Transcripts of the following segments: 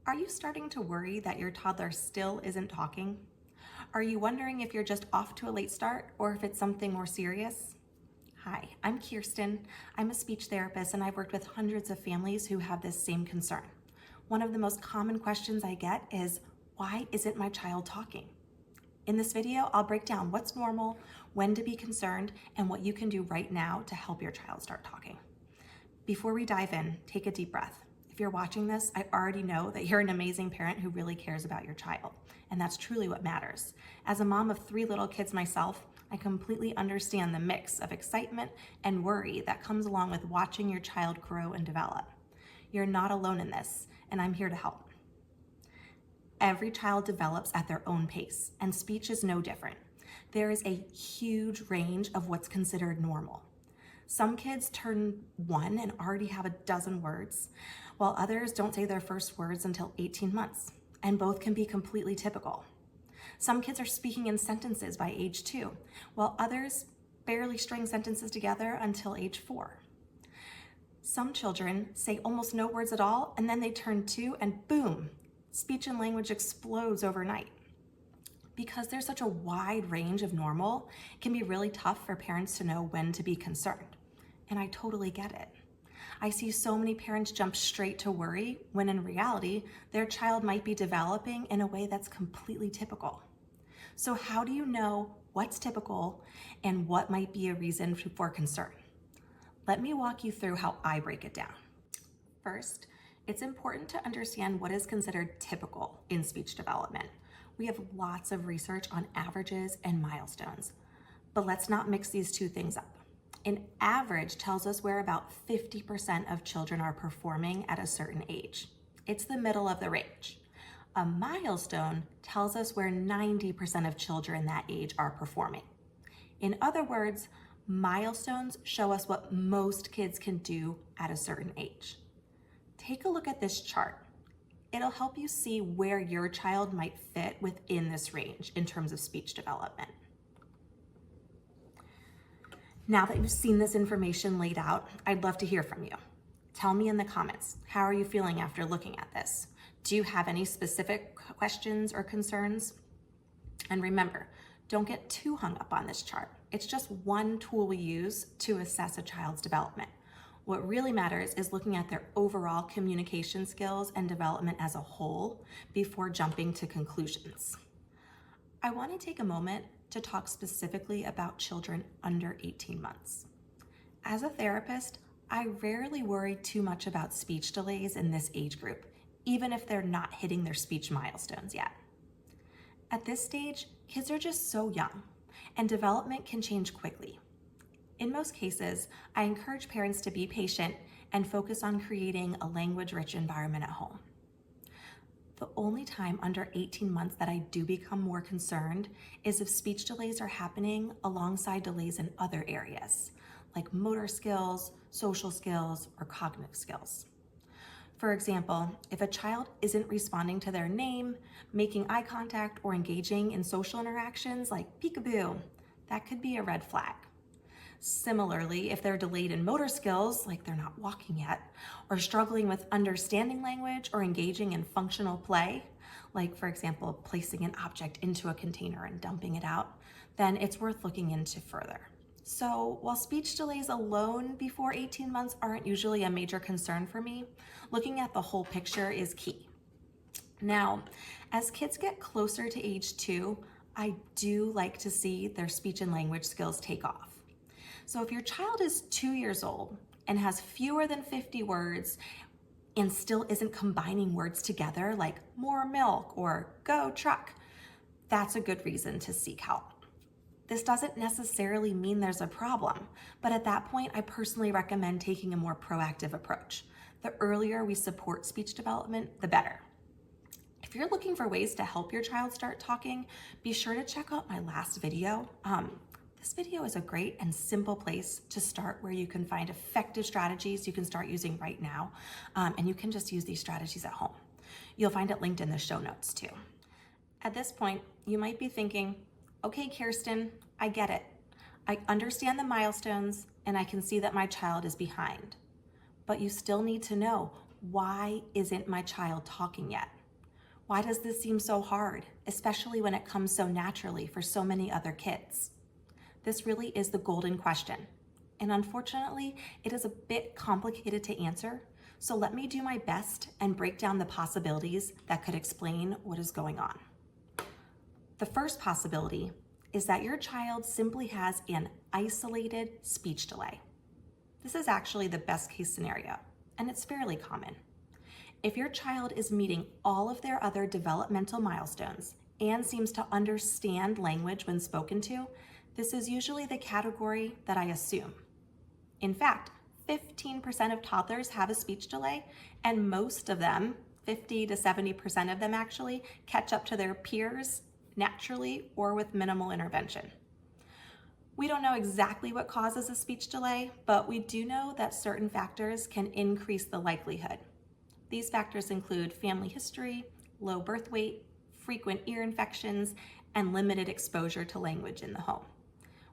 Are you starting to worry that your toddler still isn't talking? Are you wondering if you're just off to a late start or if it's something more serious? Hi, I'm Kirsten. I'm a speech therapist and I've worked with hundreds of families who have this same concern. One of the most common questions I get is, why isn't my child talking? In this video, I'll break down what's normal, when to be concerned, and what you can do right now to help your child start talking. Before we dive in, take a deep breath. If you're watching this, I already know that you're an amazing parent who really cares about your child, and that's truly what matters. As a mom of 3 little kids myself, I completely understand the mix of excitement and worry that comes along with watching your child grow and develop. You're not alone in this, and I'm here to help. Every child develops at their own pace, and speech is no different. There is a huge range of what's considered normal. Some kids turn 1 and already have a dozen words, while others don't say their first words until 18 months, and both can be completely typical. Some kids are speaking in sentences by age 2, while others barely string sentences together until age 4. Some children say almost no words at all, and then they turn 2 and boom, speech and language explodes overnight. Because there's such a wide range of normal, it can be really tough for parents to know when to be concerned. And I totally get it. I see so many parents jump straight to worry when in reality, their child might be developing in a way that's completely typical. So how do you know what's typical and what might be a reason for concern? Let me walk you through how I break it down. First, it's important to understand what is considered typical in speech development. We have lots of research on averages and milestones, but let's not mix these two things up. An average tells us where about 50% of children are performing at a certain age. It's the middle of the range. A milestone tells us where 90% of children that age are performing. In other words, milestones show us what most kids can do at a certain age. Take a look at this chart. It'll help you see where your child might fit within this range in terms of speech development. Now that you've seen this information laid out, I'd love to hear from you. Tell me in the comments, how are you feeling after looking at this? Do you have any specific questions or concerns? And remember, don't get too hung up on this chart. It's just one tool we use to assess a child's development. What really matters is looking at their overall communication skills and development as a whole before jumping to conclusions. I want to take a moment to talk specifically about children under 18 months. As a therapist, I rarely worry too much about speech delays in this age group, even if they're not hitting their speech milestones yet. At this stage, kids are just so young, and development can change quickly. In most cases, I encourage parents to be patient and focus on creating a language-rich environment at home. The only time under 18 months that I do become more concerned is if speech delays are happening alongside delays in other areas, like motor skills, social skills, or cognitive skills. For example, if a child isn't responding to their name, making eye contact, or engaging in social interactions like peekaboo, that could be a red flag. Similarly, if they're delayed in motor skills, like they're not walking yet, or struggling with understanding language or engaging in functional play, like for example, placing an object into a container and dumping it out, then it's worth looking into further. So while speech delays alone before 18 months aren't usually a major concern for me, looking at the whole picture is key. Now, as kids get closer to age 2, I do like to see their speech and language skills take off. So if your child is 2 years old and has fewer than 50 words and still isn't combining words together like more milk or go truck, that's a good reason to seek help. This doesn't necessarily mean there's a problem, but at that point, I personally recommend taking a more proactive approach. The earlier we support speech development, the better. If you're looking for ways to help your child start talking, be sure to check out my last video. This video is a great and simple place to start where you can find effective strategies you can start using right now, and you can just use these strategies at home. You'll find it linked in the show notes too. At this point, you might be thinking, okay, Kirsten, I get it. I understand the milestones and I can see that my child is behind, but you still need to know, why isn't my child talking yet? Why does this seem so hard, especially when it comes so naturally for so many other kids? This really is the golden question. And unfortunately, it is a bit complicated to answer. So let me do my best and break down the possibilities that could explain what is going on. The first possibility is that your child simply has an isolated speech delay. This is actually the best case scenario, and it's fairly common. If your child is meeting all of their other developmental milestones and seems to understand language when spoken to, this is usually the category that I assume. In fact, 15% of toddlers have a speech delay, and most of them, 50 to 70% of them actually, catch up to their peers naturally or with minimal intervention. We don't know exactly what causes a speech delay, but we do know that certain factors can increase the likelihood. These factors include family history, low birth weight, frequent ear infections, and limited exposure to language in the home.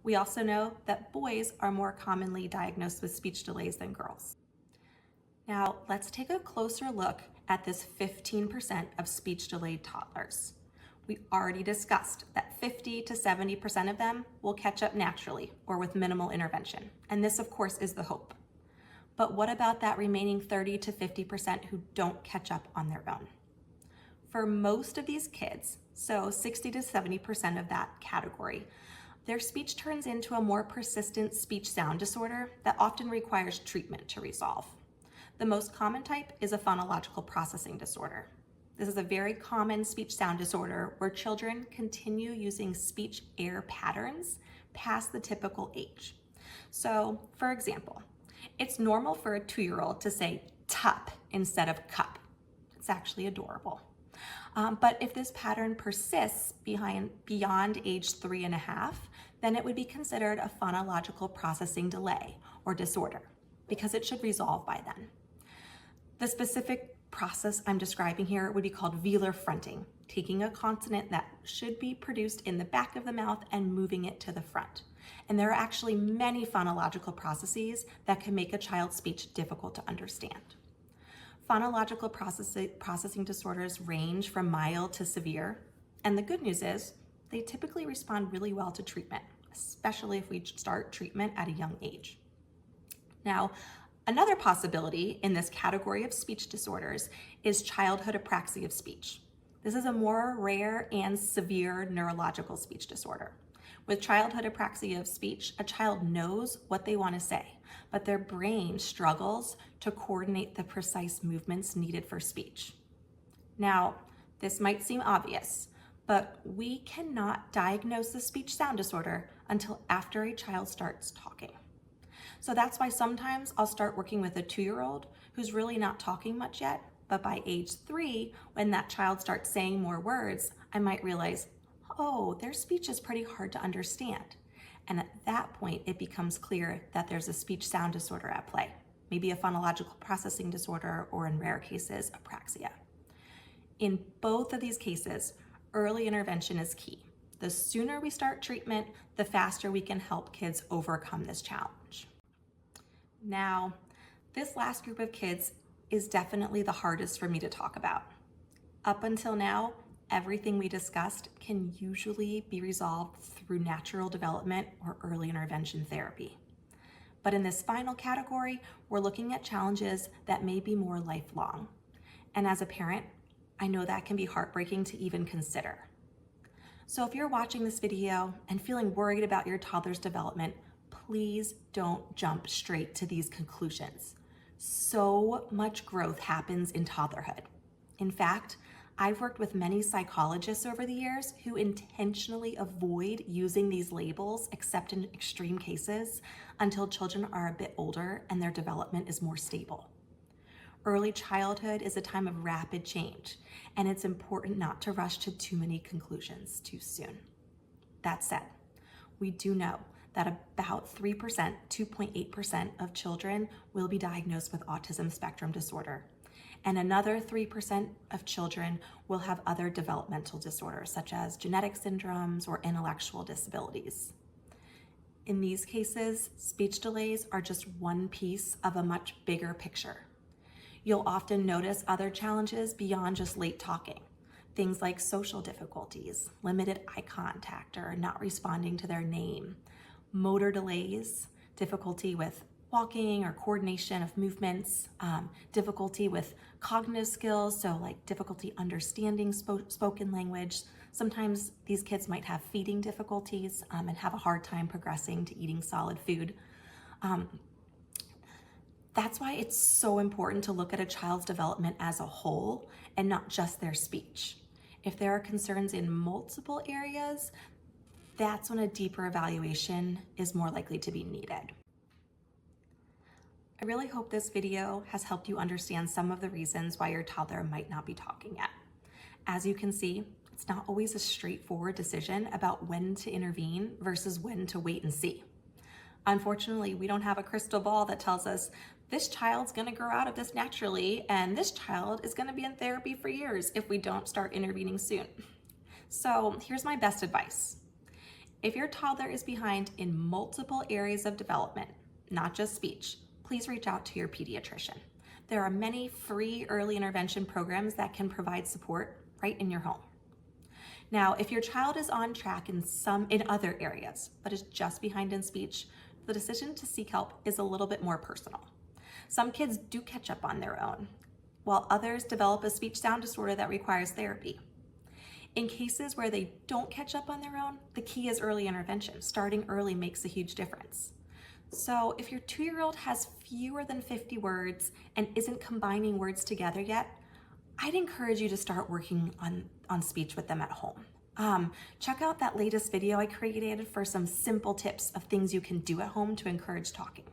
We also know that boys are more commonly diagnosed with speech delays than girls. Now, let's take a closer look at this 15% of speech delayed toddlers. We already discussed that 50 to 70% of them will catch up naturally or with minimal intervention. And this, of course, is the hope. But what about that remaining 30 to 50% who don't catch up on their own? For most of these kids, so 60 to 70% of that category, their speech turns into a more persistent speech sound disorder that often requires treatment to resolve. The most common type is a phonological processing disorder. This is a very common speech sound disorder where children continue using speech air patterns past the typical age. So, for example, it's normal for a 2-year-old to say tup instead of cup. It's actually adorable. But if this pattern persists beyond age 3.5, then it would be considered a phonological processing delay or disorder because it should resolve by then. The specific process I'm describing here would be called velar fronting, taking a consonant that should be produced in the back of the mouth and moving it to the front. And there are actually many phonological processes that can make a child's speech difficult to understand. Phonological processing disorders range from mild to severe, and the good news is they typically respond really well to treatment, especially if we start treatment at a young age. Now, another possibility in this category of speech disorders is childhood apraxia of speech. This is a more rare and severe neurological speech disorder. With childhood apraxia of speech, a child knows what they want to say, but their brain struggles to coordinate the precise movements needed for speech. Now, this might seem obvious, but we cannot diagnose the speech sound disorder until after a child starts talking. So that's why sometimes I'll start working with a 2-year-old who's really not talking much yet, but by age 3, when that child starts saying more words, I might realize, oh, their speech is pretty hard to understand. And at that point, it becomes clear that there's a speech sound disorder at play, maybe a phonological processing disorder, or in rare cases, apraxia. In both of these cases, early intervention is key. The sooner we start treatment, the faster we can help kids overcome this challenge. Now, this last group of kids is definitely the hardest for me to talk about. Up until now, everything we discussed can usually be resolved through natural development or early intervention therapy. But in this final category, we're looking at challenges that may be more lifelong. And as a parent, I know that can be heartbreaking to even consider. So if you're watching this video and feeling worried about your toddler's development, please don't jump straight to these conclusions. So much growth happens in toddlerhood. In fact, I've worked with many psychologists over the years who intentionally avoid using these labels except in extreme cases until children are a bit older and their development is more stable. Early childhood is a time of rapid change, and it's important not to rush to too many conclusions too soon. That said, we do know that about 3%, 2.8% of children will be diagnosed with autism spectrum disorder. And another 3% of children will have other developmental disorders, such as genetic syndromes or intellectual disabilities. In these cases, speech delays are just one piece of a much bigger picture. You'll often notice other challenges beyond just late talking. Things like social difficulties, limited eye contact or not responding to their name, motor delays, difficulty with walking or coordination of movements, difficulty with cognitive skills, so like difficulty understanding spoken language. Sometimes these kids might have feeding difficulties and have a hard time progressing to eating solid food. That's why it's so important to look at a child's development as a whole and not just their speech. If there are concerns in multiple areas, that's when a deeper evaluation is more likely to be needed. I really hope this video has helped you understand some of the reasons why your toddler might not be talking yet. As you can see, it's not always a straightforward decision about when to intervene versus when to wait and see. Unfortunately, we don't have a crystal ball that tells us this child's gonna grow out of this naturally and this child is gonna be in therapy for years if we don't start intervening soon. So here's my best advice. If your toddler is behind in multiple areas of development, not just speech, please reach out to your pediatrician. There are many free early intervention programs that can provide support right in your home. Now, if your child is on track in other areas, but is just behind in speech, the decision to seek help is a little bit more personal. Some kids do catch up on their own, while others develop a speech sound disorder that requires therapy. In cases where they don't catch up on their own, the key is early intervention. Starting early makes a huge difference. So if your 2-year-old has fewer than 50 words and isn't combining words together yet, I'd encourage you to start working on speech with them at home. Check out that latest video I created for some simple tips of things you can do at home to encourage talking.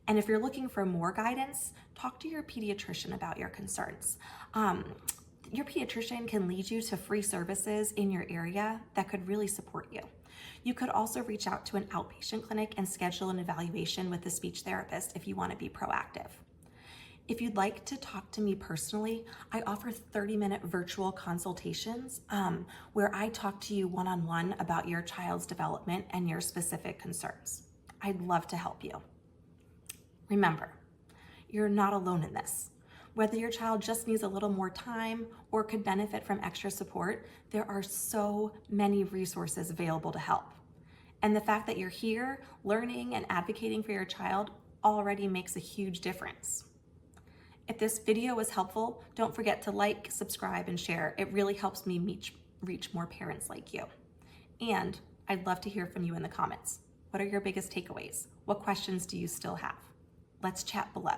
And if you're looking for more guidance, talk to your pediatrician about your concerns. Your pediatrician can lead you to free services in your area that could really support you. You could also reach out to an outpatient clinic and schedule an evaluation with a speech therapist if you want to be proactive. If you'd like to talk to me personally, I offer 30-minute virtual consultations where I talk to you one-on-one about your child's development and your specific concerns. I'd love to help you. Remember, you're not alone in this. Whether your child just needs a little more time or could benefit from extra support, there are so many resources available to help. And the fact that you're here, learning and advocating for your child already makes a huge difference. If this video was helpful, don't forget to like, subscribe, and share. It really helps me reach more parents like you. And I'd love to hear from you in the comments. What are your biggest takeaways? What questions do you still have? Let's chat below.